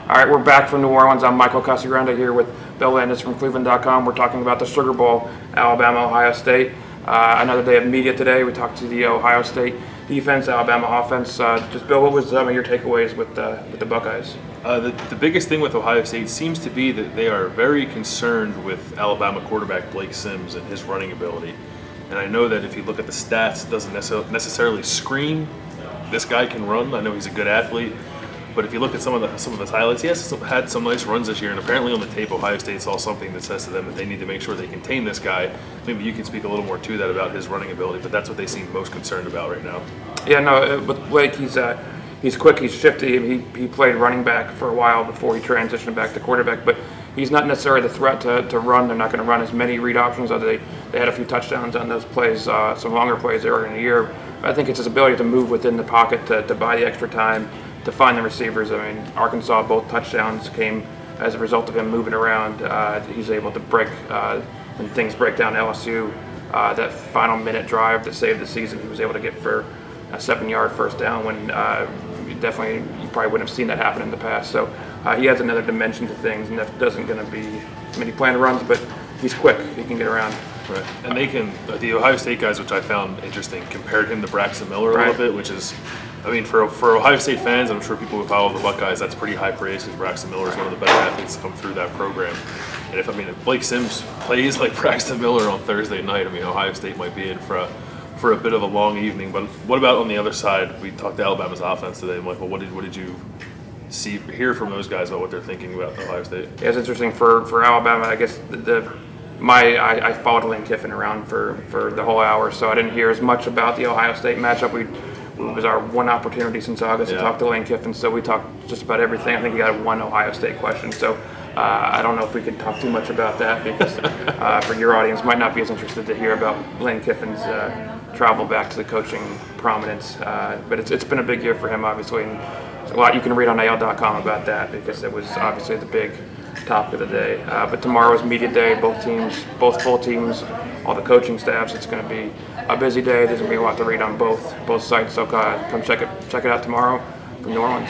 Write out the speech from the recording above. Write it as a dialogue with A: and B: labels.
A: All right, we're back from New Orleans. I'm Michael Casagrande here with Landis from cleveland.com. We're talking about the Sugar Bowl, Alabama, Ohio State. Another day of media today. We talked to the Ohio State defense, Alabama offense. Just Bill, what was some of your takeaways with the Buckeyes?
B: The biggest thing with Ohio State seems to be that they are very concerned with Alabama quarterback Blake Sims and his running ability. And I know that if you look at the stats, it doesn't necessarily scream this guy can run. I know he's a good athlete. But if you look at some of the highlights, he has had some nice runs this year, and apparently on the tape, Ohio State saw something that says to them that they need to make sure they contain this guy. Maybe you can speak a little more to that about his running ability, but that's what they seem most concerned about right now.
A: Yeah, no, with Blake, he's quick, he's shifty. He played running back for a while before he transitioned back to quarterback, but he's not necessarily the threat to run. They're not going to run as many read options. They had a few touchdowns on those plays, some longer plays earlier in the year. I think it's his ability to move within the pocket, to buy the extra time, to find the receivers. I mean, Arkansas, both touchdowns came as a result of him moving around. He's able to break, when things break down LSU, that final minute drive that saved the season, he was able to get for a 7-yard first down when you probably wouldn't have seen that happen in the past. So he has another dimension to things, and that doesn't going to be, I mean, he planned runs, but he's quick, he can get around.
B: Right, and they can, the Ohio State guys, which I found interesting, compared him to Braxton Miller a little bit, which is, I mean, for Ohio State fans, I'm sure people who follow the Buckeyes, that's pretty high praise because Braxton Miller is one of the better athletes to come through that program. And if Blake Sims plays like Braxton Miller on Thursday night, I mean, Ohio State might be in for a bit of a long evening. But what about on the other side? We talked to Alabama's offense today, Michael. What did you hear from those guys about what they're thinking about Ohio State?
A: Yeah, it's interesting for Alabama. I guess I followed Lane Kiffin around for the whole hour, so I didn't hear as much about the Ohio State matchup. It was our one opportunity since August to talk to Lane Kiffin, so we talked just about everything. I think he got one Ohio State question, so I don't know if we could talk too much about that because for your audience might not be as interested to hear about Lane Kiffin's travel back to the coaching prominence. But it's been a big year for him, obviously, and there's a lot you can read on AL.com about that because it was obviously the big topic of the day. But tomorrow is media day. Both full teams, all the coaching staffs. It's going to be a busy day. There's going to be a lot to read on both sites. So come check it out tomorrow from New Orleans.